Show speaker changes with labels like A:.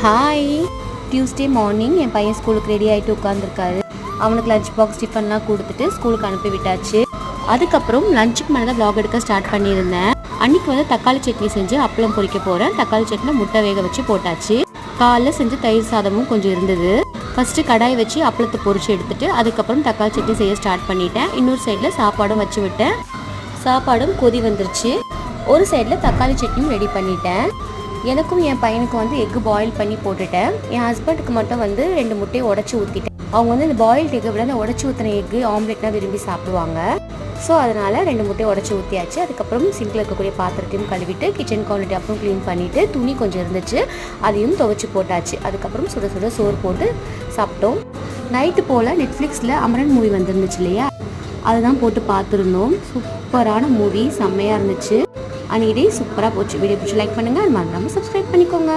A: Hi. Tuesday morning என் பையன் ஸ்கூலுக்கு ready ஆகிட்டு உட்காந்துருக்காரு. அவனுக்கு லஞ்ச் பாக்ஸ் டிஃபன்லாம் கொடுத்துட்டு ஸ்கூலுக்கு அனுப்பி விட்டாச்சு. அதுக்கப்புறம் லஞ்சுக்கு மேலே தான் vlog எடுக்க ஸ்டார்ட் பண்ணியிருந்தேன். அன்றைக்கி வந்து தக்காளி சட்னி செஞ்சு அப்பளம் பொரிக்க போகிறேன். தக்காளி சட்னி முட்டை வேக வச்சு போட்டாச்சு. காலைல செஞ்சு தயிர் சாதமும் கொஞ்சம் இருந்தது. ஃபஸ்ட்டு கடாய் வச்சு அப்பளத்தை பொரிச்சு எடுத்துட்டு அதுக்கப்புறம் தக்காளி சட்னி செய்ய ஸ்டார்ட் பண்ணிட்டேன். இன்னொரு சைடில் சாப்பாடும் வச்சு விட்டேன். சாப்பாடும் கொதி வந்துருச்சு. ஒரு சைடில் தக்காளி சட்னியும் ரெடி பண்ணிட்டேன். எனக்கும் என் பையனுக்கும் வந்து எக்கு பாயில் பண்ணி போட்டுட்டேன். என் ஹஸ்பண்டுக்கு மட்டும் வந்து 2 முட்டையை உடச்சி ஊற்றிட்டேன். அவங்க வந்து இந்த பாயில்டு எக்கை விட அந்த உடச்சி ஊற்றின எக்கு ஆம்லெட்னா விரும்பி சாப்பிடுவாங்க. ஸோ அதனால் 2 முட்டையை உடச்சி ஊற்றியாச்சு. அதுக்கப்புறம் சிங்கில் இருக்கக்கூடிய பாத்திரத்தையும் கழுவிட்டு கிச்சன் கவுண்டர் அப்புறம் க்ளீன் பண்ணிவிட்டு துணி கொஞ்சம் இருந்துச்சு அதையும் துவைச்சி போட்டாச்சு. அதுக்கப்புறம் சுட சுட சோறு போட்டு சாப்பிட்டோம். நைட்டு போல் நெட்ஃப்ளிக்ஸில் அமரன் மூவி வந்துருந்துச்சு இல்லையா, அதுதான் போட்டு பார்த்துருந்தோம். சூப்பரான மூவி, செம்மையாக இருந்துச்சு. அன்றைக்கி டே சூப்பராக போச்சு. வீடியோ பிடிச்சி லைக் பண்ணுங்கள், மறக்காமல் சப்ஸ்கிரைப் பண்ணிக்கோங்க.